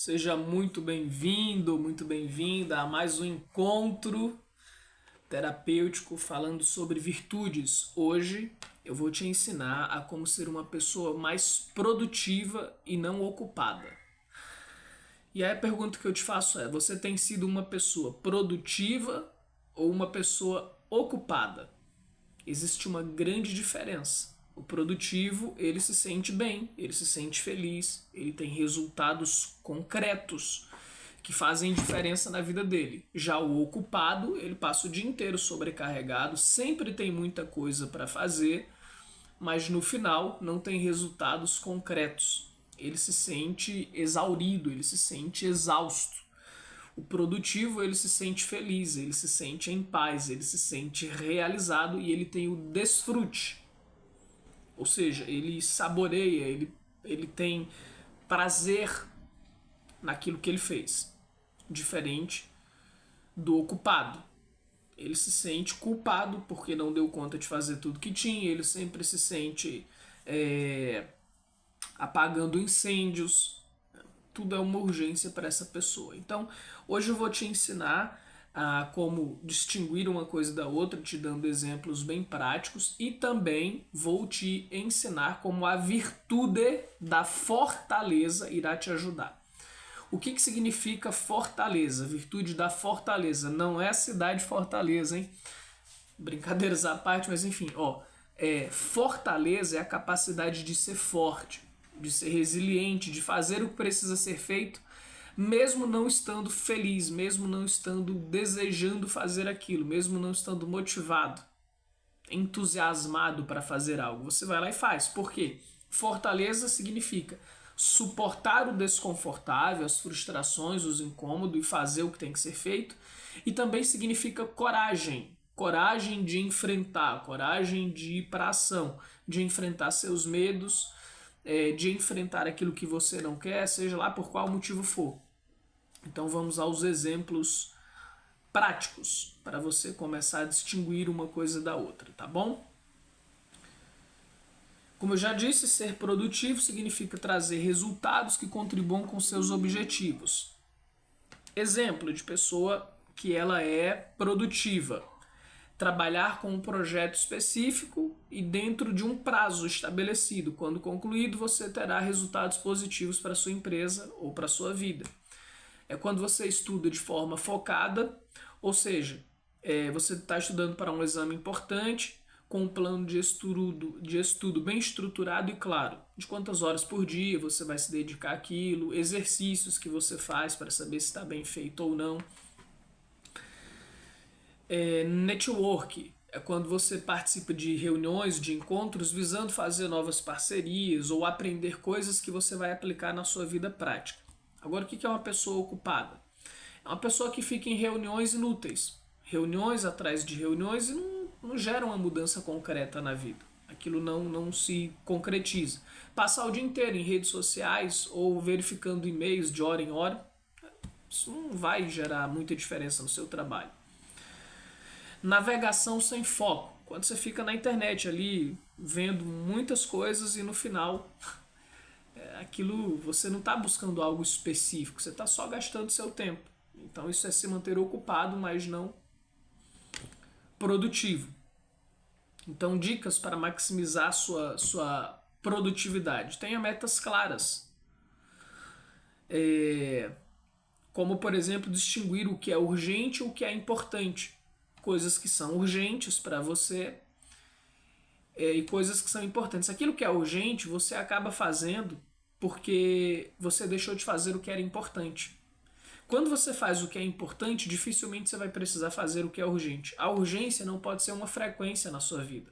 Seja muito bem-vindo, muito bem-vinda a mais um encontro terapêutico falando sobre virtudes. Hoje eu vou te ensinar a como ser uma pessoa mais produtiva e não ocupada. E aí a pergunta que eu te faço é: você tem sido uma pessoa produtiva ou uma pessoa ocupada? Existe uma grande diferença. O produtivo, ele se sente bem, ele se sente feliz, ele tem resultados concretos que fazem diferença na vida dele. Já o ocupado, ele passa o dia inteiro sobrecarregado, sempre tem muita coisa para fazer, mas no final não tem resultados concretos. Ele se sente exaurido, ele se sente exausto. O produtivo, ele se sente feliz, ele se sente em paz, ele se sente realizado e ele tem o desfrute. Ou seja, ele saboreia, ele tem prazer naquilo que ele fez. Diferente do ocupado. Ele se sente culpado porque não deu conta de fazer tudo que tinha, ele sempre se sente apagando incêndios. Tudo é uma urgência para essa pessoa. Então, hoje eu vou te ensinar a como distinguir uma coisa da outra, te dando exemplos bem práticos, e também vou te ensinar como a virtude da fortaleza irá te ajudar. O que significa fortaleza? Virtude da fortaleza. Não é a cidade Fortaleza, hein? Brincadeiras à parte, mas enfim, fortaleza é a capacidade de ser forte, de ser resiliente, de fazer o que precisa ser feito, mesmo não estando feliz, mesmo não estando desejando fazer aquilo, mesmo não estando motivado, entusiasmado para fazer algo. Você vai lá e faz. Por quê? Fortaleza significa suportar o desconfortável, as frustrações, os incômodos e fazer o que tem que ser feito. E também significa coragem. Coragem de enfrentar, coragem de ir para a ação, de enfrentar seus medos, de enfrentar aquilo que você não quer, seja lá por qual motivo for. Então vamos aos exemplos práticos para você começar a distinguir uma coisa da outra, tá bom? Como eu já disse, ser produtivo significa trazer resultados que contribuam com seus objetivos. Exemplo de pessoa que ela é produtiva: trabalhar com um projeto específico e dentro de um prazo estabelecido. Quando concluído, você terá resultados positivos para sua empresa ou para sua vida. É quando você estuda de forma focada, ou seja, você está estudando para um exame importante, com um plano de estudo bem estruturado e claro, de quantas horas por dia você vai se dedicar àquilo, exercícios que você faz para saber se está bem feito ou não. Network é quando você participa de reuniões, de encontros, visando fazer novas parcerias ou aprender coisas que você vai aplicar na sua vida prática. Agora, o que é uma pessoa ocupada? É uma pessoa que fica em reuniões inúteis, reuniões atrás de reuniões, e não geram uma mudança concreta na vida. Aquilo não se concretiza. Passar o dia inteiro em redes sociais ou verificando e-mails de hora em hora, isso não vai gerar muita diferença no seu trabalho. Navegação sem foco. Quando você fica na internet ali vendo muitas coisas e no final aquilo, você não está buscando algo específico, você está só gastando seu tempo. Então isso é se manter ocupado, mas não produtivo. Então, dicas para maximizar sua produtividade: tenha metas claras. Como, por exemplo, distinguir o que é urgente e o que é importante. Coisas que são urgentes para você e coisas que são importantes. Aquilo que é urgente, você acaba fazendo porque você deixou de fazer o que era importante. Quando você faz o que é importante, dificilmente você vai precisar fazer o que é urgente. A urgência não pode ser uma frequência na sua vida.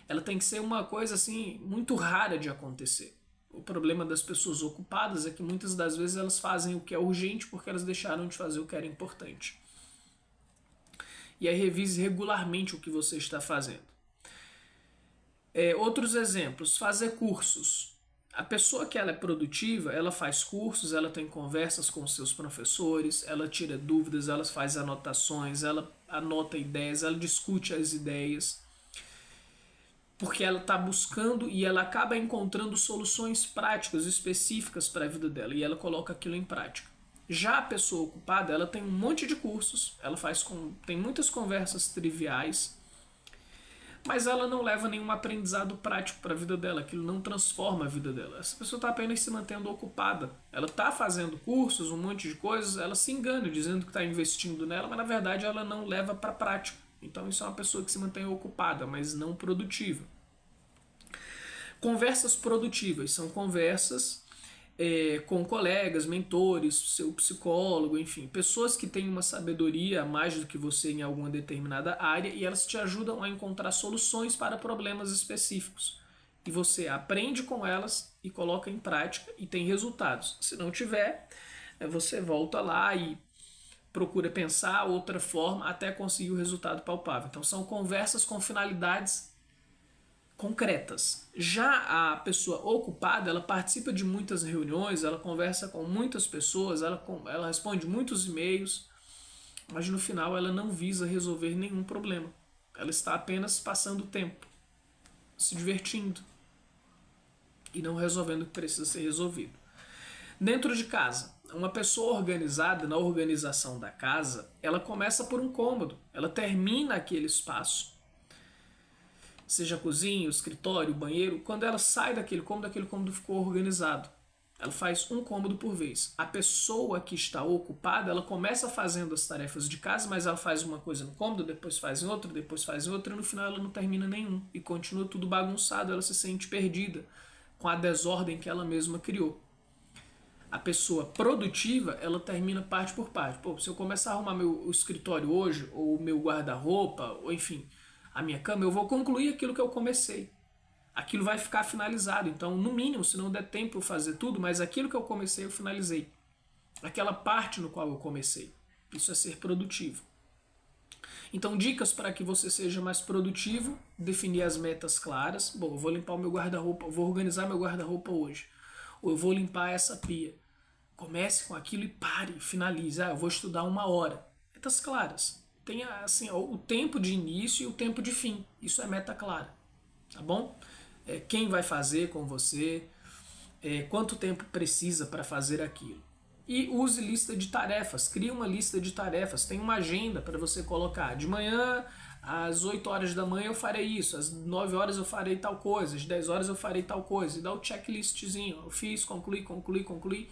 Ela tem que ser uma coisa assim muito rara de acontecer. O problema das pessoas ocupadas é que muitas das vezes elas fazem o que é urgente porque elas deixaram de fazer o que era importante. E aí revise regularmente o que você está fazendo. Outros exemplos: fazer cursos. A pessoa que ela é produtiva, ela faz cursos, ela tem conversas com seus professores, ela tira dúvidas, ela faz anotações, ela anota ideias, ela discute as ideias. porque ela está buscando e ela acaba encontrando soluções práticas, específicas para a vida dela, e ela coloca aquilo em prática. Já a pessoa ocupada, ela tem um monte de cursos, ela tem muitas conversas triviais, mas ela não leva nenhum aprendizado prático para a vida dela, aquilo não transforma a vida dela. Essa pessoa está apenas se mantendo ocupada. Ela está fazendo cursos, um monte de coisas, ela se engana dizendo que está investindo nela, mas na verdade ela não leva para a prática. Então isso é uma pessoa que se mantém ocupada, mas não produtiva. Conversas produtivas são conversas com colegas, mentores, seu psicólogo, enfim, pessoas que têm uma sabedoria a mais do que você em alguma determinada área e elas te ajudam a encontrar soluções para problemas específicos. E você aprende com elas e coloca em prática e tem resultados. Se não tiver, você volta lá e procura pensar outra forma até conseguir o resultado palpável. Então são conversas com finalidades concretas. Já a pessoa ocupada, ela participa de muitas reuniões, ela conversa com muitas pessoas, ela responde muitos e-mails, mas no final ela não visa resolver nenhum problema. Ela está apenas passando o tempo, se divertindo e não resolvendo o que precisa ser resolvido. Dentro de casa, uma pessoa organizada, na organização da casa, ela começa por um cômodo, ela termina aquele espaço, seja a cozinha, o escritório, o banheiro. Quando ela sai daquele cômodo ficou organizado. Ela faz um cômodo por vez. A pessoa que está ocupada, ela começa fazendo as tarefas de casa, mas ela faz uma coisa no cômodo, depois faz em outro, depois faz em outro, e no final ela não termina nenhum. E continua tudo bagunçado, ela se sente perdida com a desordem que ela mesma criou. A pessoa produtiva, ela termina parte por parte. Pô, se eu começar a arrumar meu escritório hoje, ou meu guarda-roupa, ou enfim, a minha cama, eu vou concluir aquilo que eu comecei. Aquilo vai ficar finalizado. Então, no mínimo, se não der tempo eu fazer tudo, mas aquilo que eu comecei, eu finalizei. Aquela parte no qual eu comecei. Isso é ser produtivo. Então, dicas para que você seja mais produtivo: definir as metas claras. Bom, eu vou limpar o meu guarda-roupa, eu vou organizar meu guarda-roupa hoje. Ou eu vou limpar essa pia. Comece com aquilo e pare, finalize. Eu vou estudar 1 hora. Metas claras. Tenha assim, o tempo de início e o tempo de fim. Isso é meta clara. Tá bom? Quem vai fazer com você, quanto tempo precisa para fazer aquilo. E use lista de tarefas, crie uma lista de tarefas, tem uma agenda para você colocar. De manhã, às 8 horas da manhã eu farei isso, às 9 horas eu farei tal coisa, às 10 horas eu farei tal coisa. E dá o checklistzinho, eu fiz, concluí.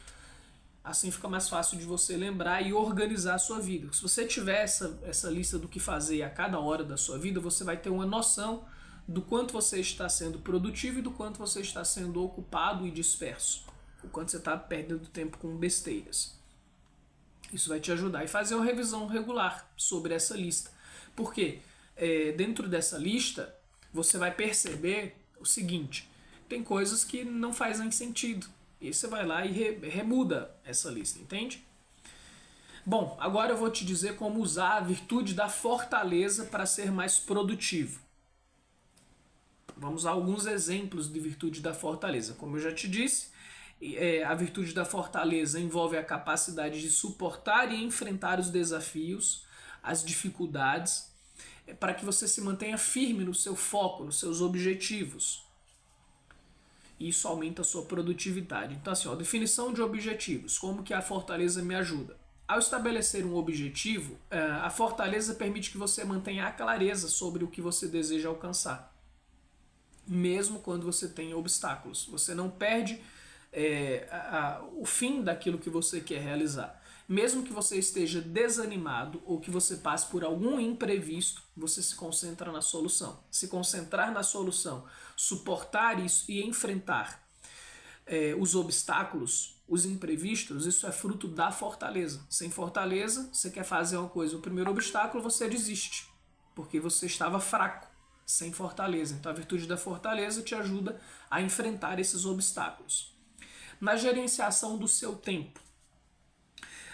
Assim fica mais fácil de você lembrar e organizar a sua vida. Se você tiver essa lista do que fazer a cada hora da sua vida, você vai ter uma noção do quanto você está sendo produtivo e do quanto você está sendo ocupado e disperso. O quanto você está perdendo tempo com besteiras. Isso vai te ajudar. E fazer uma revisão regular sobre essa lista. Porque dentro dessa lista, você vai perceber o seguinte: tem coisas que não fazem sentido. E você vai lá e remuda essa lista, entende? Bom, agora eu vou te dizer como usar a virtude da fortaleza para ser mais produtivo. Vamos a alguns exemplos de virtude da fortaleza. Como eu já te disse, a virtude da fortaleza envolve a capacidade de suportar e enfrentar os desafios, as dificuldades, para que você se mantenha firme no seu foco, nos seus objetivos. Isso aumenta a sua produtividade. Então, assim, definição de objetivos. Como que a fortaleza me ajuda? Ao estabelecer um objetivo, a fortaleza permite que você mantenha a clareza sobre o que você deseja alcançar. Mesmo quando você tem obstáculos. Você não perde o fim daquilo que você quer realizar. Mesmo que você esteja desanimado ou que você passe por algum imprevisto, você se concentra na solução. Se concentrar na solução, suportar isso e enfrentar os obstáculos, os imprevistos, isso é fruto da fortaleza. Sem fortaleza, você quer fazer uma coisa, o primeiro obstáculo você desiste, porque você estava fraco, sem fortaleza. Então a virtude da fortaleza te ajuda a enfrentar esses obstáculos. Na gerenciação do seu tempo,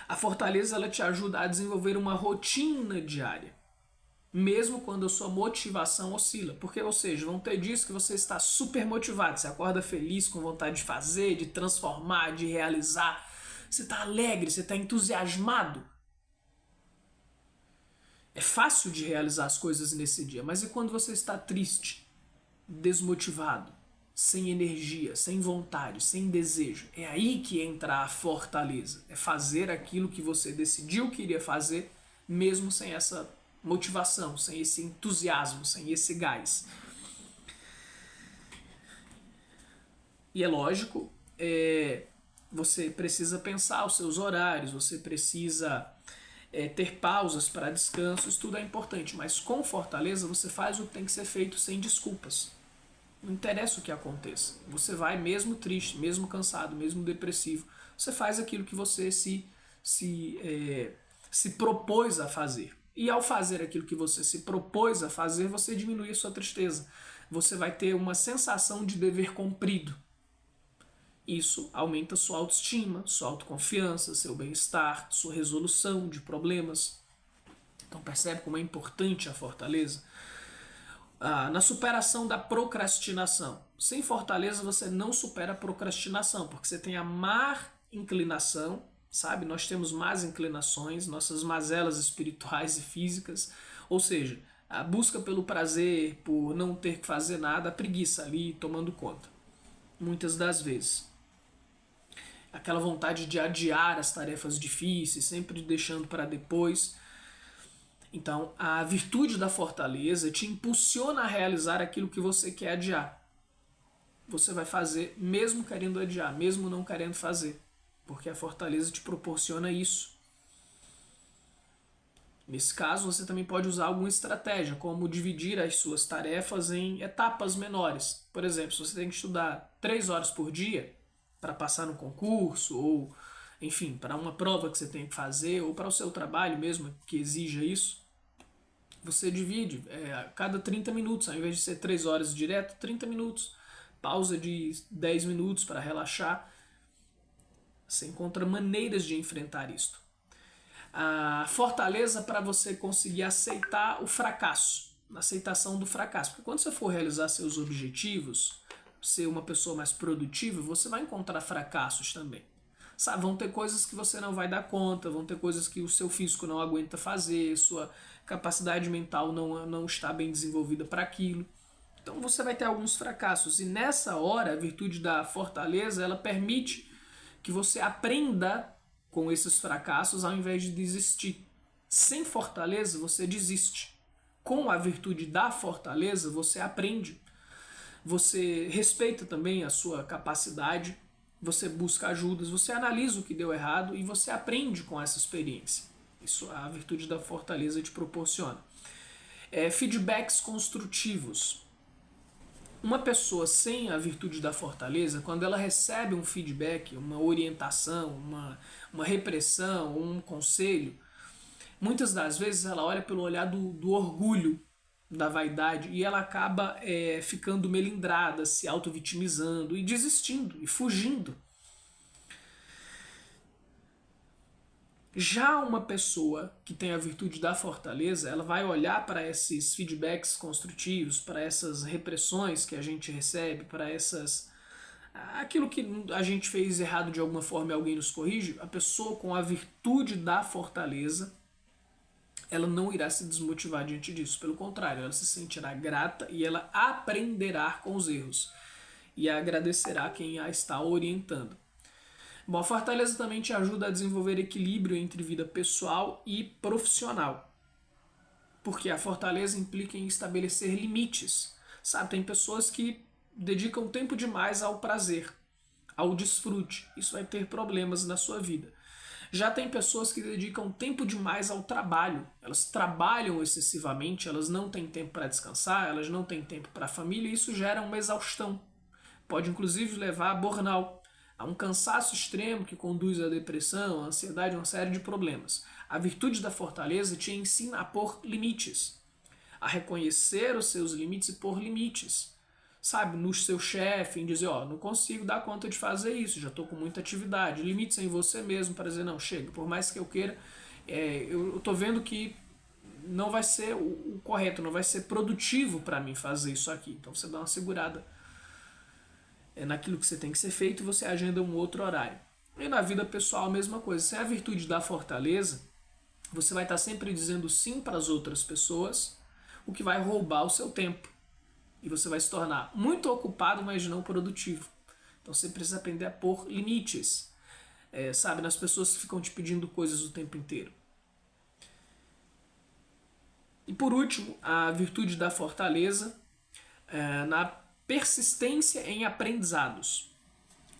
a fortaleza ela te ajuda a desenvolver uma rotina diária, mesmo quando a sua motivação oscila. Porque, ou seja, vão ter dias que você está super motivado, você acorda feliz, com vontade de fazer, de transformar, de realizar. Você está alegre, você está entusiasmado. É fácil de realizar as coisas nesse dia, mas e quando você está triste? desmotivado, sem energia, sem vontade, sem desejo. É aí que entra a fortaleza. É fazer aquilo que você decidiu que iria fazer, mesmo sem essa motivação, sem esse entusiasmo, sem esse gás. E é lógico, você precisa pensar os seus horários, você precisa ter pausas para descanso, isso tudo é importante, mas com fortaleza você faz o que tem que ser feito sem desculpas. Não interessa o que aconteça. Você vai mesmo triste, mesmo cansado, mesmo depressivo. Você faz aquilo que você se propôs a fazer. E ao fazer aquilo que você se propôs a fazer, você diminui a sua tristeza. Você vai ter uma sensação de dever cumprido. Isso aumenta sua autoestima, sua autoconfiança, seu bem-estar, sua resolução de problemas. Então percebe como é importante a fortaleza? Na superação da procrastinação. Sem fortaleza você não supera a procrastinação, porque você tem a má inclinação, sabe? Nós temos más inclinações, nossas mazelas espirituais e físicas, ou seja, a busca pelo prazer, por não ter que fazer nada, a preguiça ali tomando conta, muitas das vezes. Aquela vontade de adiar as tarefas difíceis, sempre deixando para depois. Então, a virtude da fortaleza te impulsiona a realizar aquilo que você quer adiar. Você vai fazer mesmo querendo adiar, mesmo não querendo fazer, porque a fortaleza te proporciona isso. Nesse caso, você também pode usar alguma estratégia, como dividir as suas tarefas em etapas menores. Por exemplo, se você tem que estudar 3 horas por dia para passar no concurso, ou enfim, para uma prova que você tem que fazer, ou para o seu trabalho mesmo, que exija isso, você divide a cada 30 minutos, ao invés de ser 3 horas direto, 30 minutos. Pausa de 10 minutos para relaxar. Você encontra maneiras de enfrentar isto. A fortaleza para você conseguir aceitar o fracasso, a aceitação do fracasso. Porque quando você for realizar seus objetivos, ser uma pessoa mais produtiva, você vai encontrar fracassos também. Sabe, vão ter coisas que você não vai dar conta, vão ter coisas que o seu físico não aguenta fazer, sua capacidade mental não está bem desenvolvida para aquilo. Então você vai ter alguns fracassos. E nessa hora, a virtude da fortaleza, ela permite que você aprenda com esses fracassos ao invés de desistir. Sem fortaleza, você desiste. Com a virtude da fortaleza, você aprende. Você respeita também a sua capacidade, você busca ajudas, você analisa o que deu errado e você aprende com essa experiência. Isso a virtude da fortaleza te proporciona. Feedbacks construtivos. Uma pessoa sem a virtude da fortaleza, quando ela recebe um feedback, uma orientação, uma repressão, um conselho, muitas das vezes ela olha pelo olhar do orgulho, da vaidade, e ela acaba ficando melindrada, se auto-vitimizando e desistindo e fugindo. Já uma pessoa que tem a virtude da fortaleza, ela vai olhar para esses feedbacks construtivos, para essas repressões que a gente recebe, para aquilo que a gente fez errado de alguma forma e alguém nos corrige. A pessoa com a virtude da fortaleza, ela não irá se desmotivar diante disso. Pelo contrário, ela se sentirá grata e ela aprenderá com os erros e agradecerá quem a está orientando. Bom, a fortaleza também te ajuda a desenvolver equilíbrio entre vida pessoal e profissional. Porque a fortaleza implica em estabelecer limites. Sabe, tem pessoas que dedicam tempo demais ao prazer, ao desfrute. Isso vai ter problemas na sua vida. Já tem pessoas que dedicam tempo demais ao trabalho. Elas trabalham excessivamente, elas não têm tempo para descansar, elas não têm tempo para a família e isso gera uma exaustão. Pode inclusive levar a burnout. Há um cansaço extremo que conduz à depressão, à ansiedade, uma série de problemas. A virtude da fortaleza te ensina a pôr limites, a reconhecer os seus limites e pôr limites. Sabe, no seu chefe, em dizer, não consigo dar conta de fazer isso, já estou com muita atividade. Limites em você mesmo para dizer, não, chega, por mais que eu queira, eu estou vendo que não vai ser o correto, não vai ser produtivo para mim fazer isso aqui. Então você dá uma segurada naquilo que você tem que ser feito e você agenda um outro horário. E na vida pessoal a mesma coisa. Se é a virtude da fortaleza, você vai estar sempre dizendo sim para as outras pessoas, o que vai roubar o seu tempo. E você vai se tornar muito ocupado, mas não produtivo. Então você precisa aprender a pôr limites. Sabe, nas pessoas que ficam te pedindo coisas o tempo inteiro. E por último, a virtude da fortaleza na persistência em aprendizados.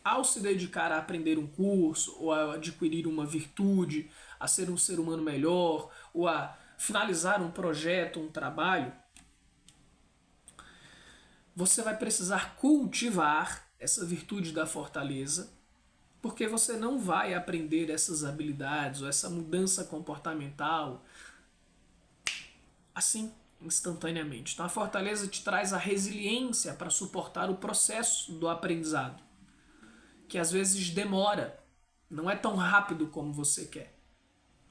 Ao se dedicar a aprender um curso, ou a adquirir uma virtude, a ser um ser humano melhor, ou a finalizar um projeto, um trabalho, você vai precisar cultivar essa virtude da fortaleza, porque você não vai aprender essas habilidades ou essa mudança comportamental assim, instantaneamente. Então a fortaleza te traz a resiliência para suportar o processo do aprendizado, que às vezes demora, não é tão rápido como você quer.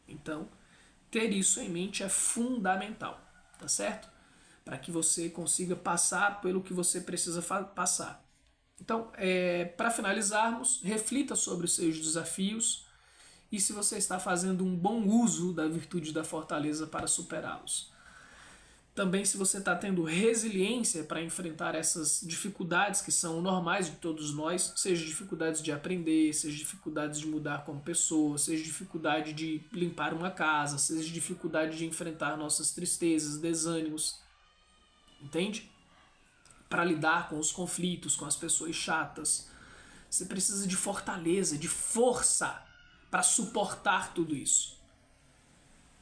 Então, ter isso em mente é fundamental, tá certo? Para que você consiga passar pelo que você precisa passar. Então, para finalizarmos, reflita sobre os seus desafios e se você está fazendo um bom uso da virtude da fortaleza para superá-los. Também se você está tendo resiliência para enfrentar essas dificuldades que são normais de todos nós, seja dificuldades de aprender, seja dificuldades de mudar como pessoa, seja dificuldade de limpar uma casa, seja dificuldade de enfrentar nossas tristezas, desânimos, entende? Para lidar com os conflitos, com as pessoas chatas. Você precisa de fortaleza, de força para suportar tudo isso.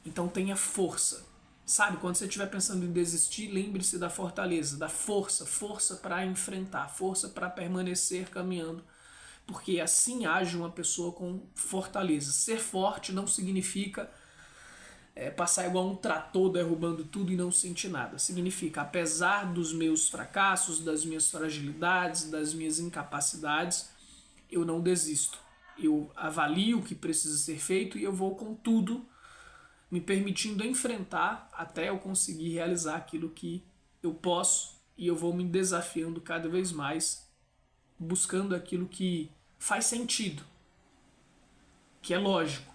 Então tenha força. Sabe, quando você estiver pensando em desistir, lembre-se da fortaleza, da força, força para enfrentar, força para permanecer caminhando, porque assim age uma pessoa com fortaleza. Ser forte não significa passar igual um trator derrubando tudo e não sentir nada. Significa, apesar dos meus fracassos, das minhas fragilidades, das minhas incapacidades, eu não desisto. Eu avalio o que precisa ser feito e eu vou com tudo, me permitindo enfrentar até eu conseguir realizar aquilo que eu posso, e eu vou me desafiando cada vez mais, buscando aquilo que faz sentido, que é lógico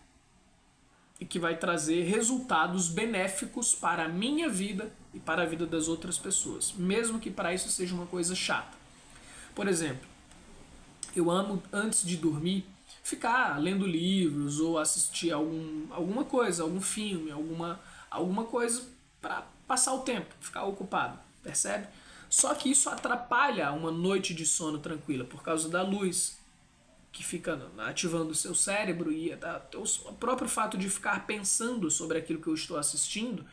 e que vai trazer resultados benéficos para a minha vida e para a vida das outras pessoas, mesmo que para isso seja uma coisa chata. Por exemplo, eu amo, antes de dormir, ficar lendo livros ou assistir alguma coisa, algum filme, alguma coisa para passar o tempo, ficar ocupado, percebe? Só que isso atrapalha uma noite de sono tranquila por causa da luz que fica ativando o seu cérebro, e o próprio fato de ficar pensando sobre aquilo que eu estou assistindo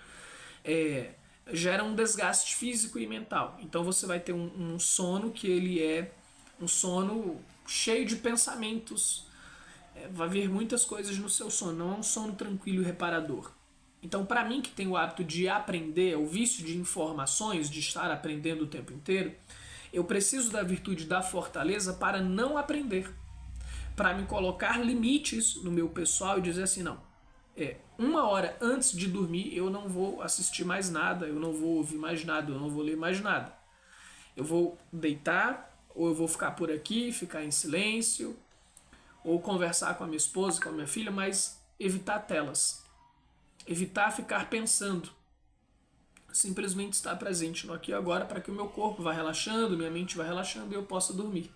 gera um desgaste físico e mental. Então você vai ter um sono que ele é um sono cheio de pensamentos, vai vir muitas coisas no seu sono, não é um sono tranquilo e reparador. Então, para mim que tem o hábito de aprender, o vício de informações, de estar aprendendo o tempo inteiro, eu preciso da virtude da fortaleza para não aprender, para me colocar limites no meu pessoal e dizer assim, não, 1 hora antes de dormir eu não vou assistir mais nada, eu não vou ouvir mais nada, eu não vou ler mais nada. Eu vou deitar, ou eu vou ficar por aqui, ficar em silêncio, ou conversar com a minha esposa, com a minha filha, mas evitar telas. Evitar ficar pensando. Simplesmente estar presente no aqui e agora para que o meu corpo vá relaxando, minha mente vá relaxando e eu possa dormir.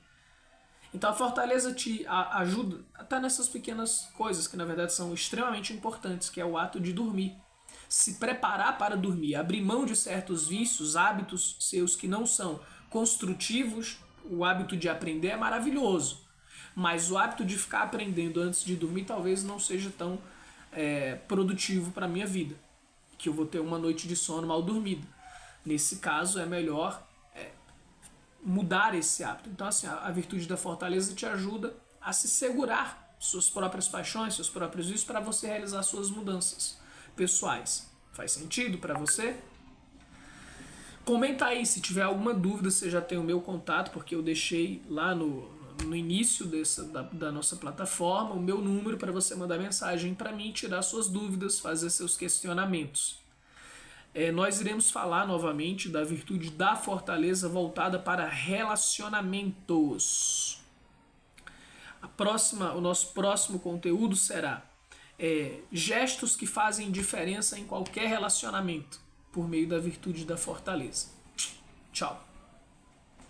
Então a fortaleza te ajuda até nessas pequenas coisas que na verdade são extremamente importantes, que é o ato de dormir. Se preparar para dormir, abrir mão de certos vícios, hábitos seus que não são construtivos. O hábito de aprender é maravilhoso, mas o hábito de ficar aprendendo antes de dormir talvez não seja tão produtivo para a minha vida, que eu vou ter uma noite de sono mal dormida. Nesse caso é melhor mudar esse hábito. Então assim, a virtude da fortaleza te ajuda a se segurar suas próprias paixões, seus próprios vícios, para você realizar suas mudanças pessoais. Faz sentido para você? Comenta aí, se tiver alguma dúvida, você já tem o meu contato, porque eu deixei lá no início da nossa plataforma o meu número para você mandar mensagem para mim, tirar suas dúvidas, fazer seus questionamentos. Nós iremos falar novamente da virtude da fortaleza voltada para relacionamentos. O nosso próximo conteúdo será gestos que fazem diferença em qualquer relacionamento, por meio da virtude da fortaleza. Tchau!